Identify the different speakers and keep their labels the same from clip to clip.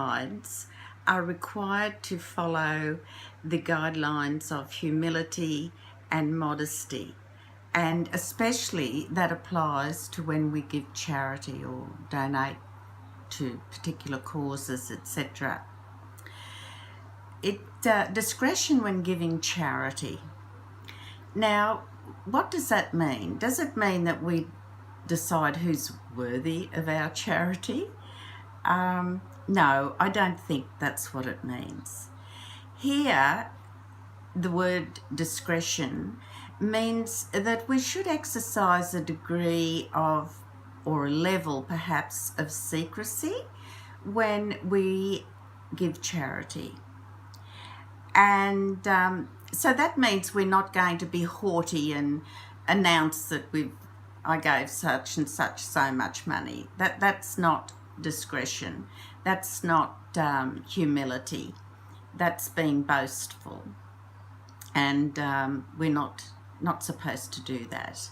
Speaker 1: guides are required to follow the guidelines of humility and modesty, and especially that applies to when we give charity or donate to particular causes, etc. Discretion when giving charity. Now, what does that mean? Does it mean that we decide who's worthy of our charity? No, I don't think that's what it means. Here, the word discretion means that we should exercise a degree of, or a level perhaps, of secrecy when we give charity. And so that means we're not going to be haughty and announce that I gave such and such so much money. That's not discretion. That's not humility. That's being boastful. And we're not supposed to do that.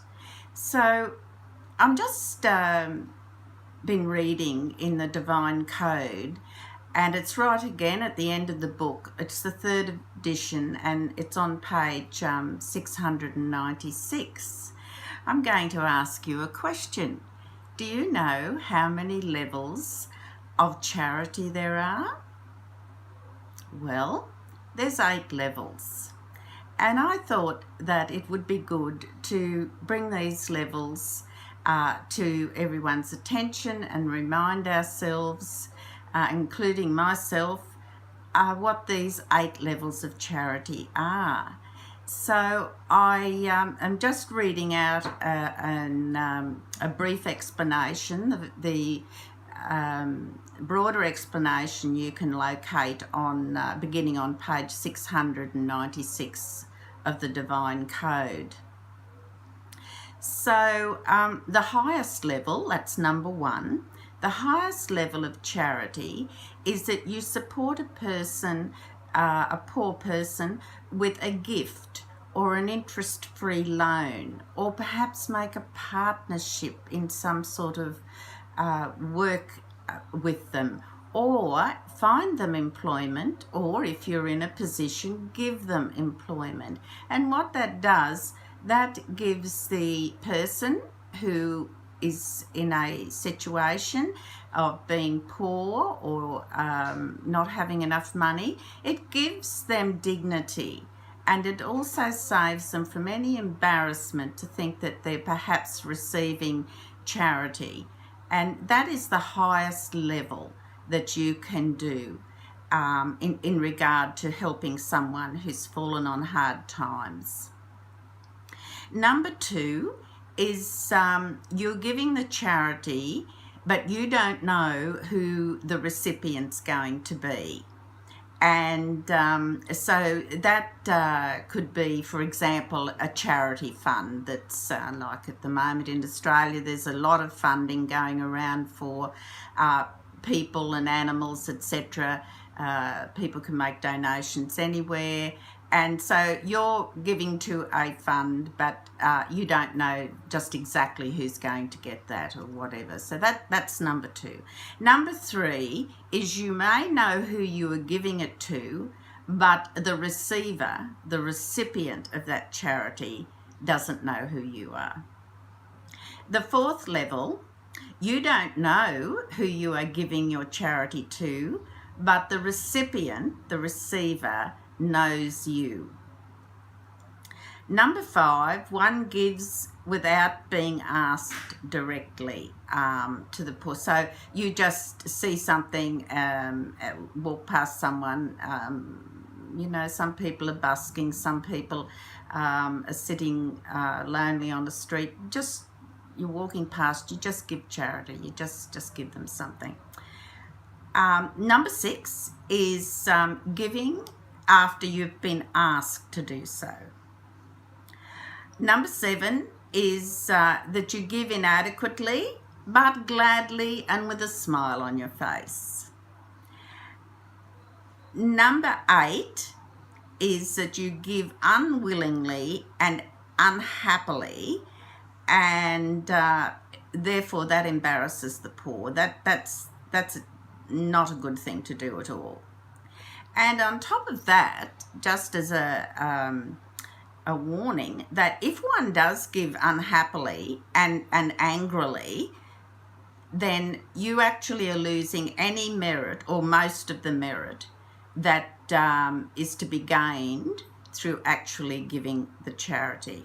Speaker 1: So I'm just been reading in the Divine Code, and it's right again at the end of the book. It's the 3rd edition and it's on page 696. I'm going to ask you a question. Do you know how many levels of charity there are? Well, there's 8 levels. And I thought that it would be good to bring these levels to everyone's attention and remind ourselves, including myself, what these 8 levels of charity are. So I am just reading out a brief explanation. The broader explanation you can locate on beginning on page 696 of the Divine Code. So the highest level, that's number 1, the highest level of charity is that you support a person, a poor person, with a gift or an interest-free loan, or perhaps make a partnership in some sort of work with them, or find them employment, or if you're in a position, give them employment. And what that does, that gives the person who is in a situation of being poor or not having enough money, it gives them dignity, and it also saves them from any embarrassment to think that they're perhaps receiving charity. And that is the highest level that you can do in regard to helping someone who's fallen on hard times. Number 2 is you're giving the charity, but you don't know who the recipient's going to be. And so that could be, for example, a charity fund that's like at the moment in Australia, there's a lot of funding going around for people and animals, etc. People can make donations anywhere. And so you're giving to a fund, but you don't know just exactly who's going to get that or whatever. So that's number 2. Number 3 is you may know who you are giving it to, but the receiver, the recipient of that charity, doesn't know who you are. The 4th level, you don't know who you are giving your charity to, but the recipient, the receiver, knows you. Number 5, one gives without being asked directly to the poor. So you just see something, walk past someone, some people are busking, some people are sitting lonely on the street. Just you're walking past, you just give charity, you just give them something. Number 6 is giving after you've been asked to do so. Number 7 is that you give inadequately, but gladly and with a smile on your face. Number 8 is that you give unwillingly and unhappily, and therefore that embarrasses the poor. That's not a good thing to do at all. And on top of that, just as a warning, that if one does give unhappily and angrily, then you actually are losing any merit or most of the merit that is to be gained through actually giving the charity.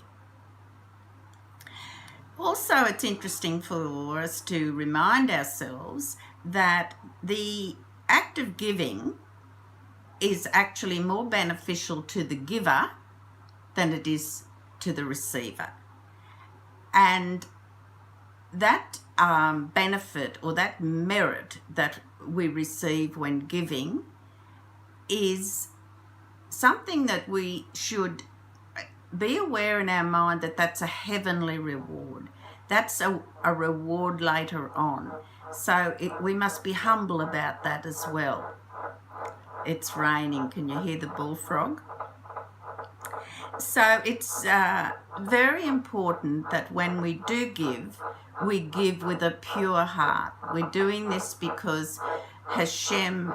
Speaker 1: Also, it's interesting for us to remind ourselves that the act of giving is actually more beneficial to the giver than it is to the receiver. And that benefit or that merit that we receive when giving is something that we should be aware in our mind that that's a heavenly reward. That's a reward later on. So we must be humble about that as well. It's raining. Can you hear the bullfrog? So it's very important that when we do give, we give with a pure heart. We're doing this because Hashem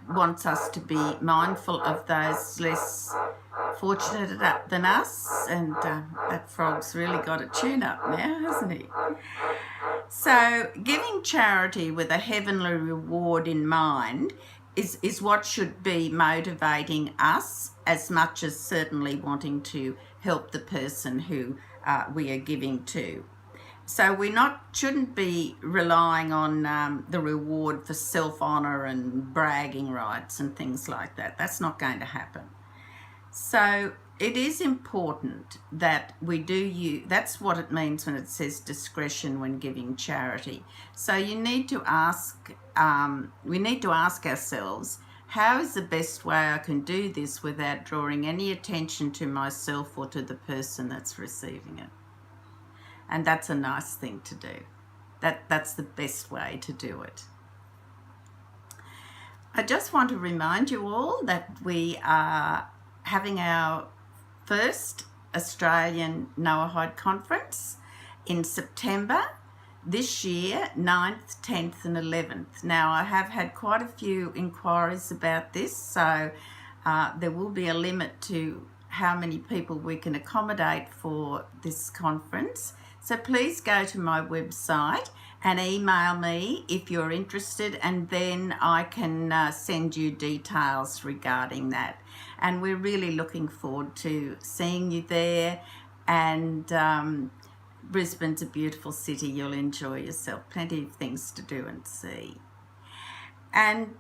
Speaker 1: wants us to be mindful of those less fortunate than us, and that frog's really got a tune up now, hasn't he? So giving charity with a heavenly reward in mind is what should be motivating us, as much as certainly wanting to help the person who we are giving to. So we shouldn't be relying on the reward for self-honour and bragging rights and things like that. That's not going to happen. So it is important that we do use, that's what it means when it says discretion when giving charity. So you need to ask, we need to ask ourselves, how is the best way I can do this without drawing any attention to myself or to the person that's receiving it? And that's a nice thing to do. That's the best way to do it. I just want to remind you all that we are having our first Australian Noahide conference in September this year, 9th, 10th and 11th. Now, I have had quite a few inquiries about this, so there will be a limit to how many people we can accommodate for this conference. So please go to my website and email me if you're interested, and then I can send you details regarding that. And we're really looking forward to seeing you there. And Brisbane's a beautiful city. You'll enjoy yourself. Plenty of things to do and see. And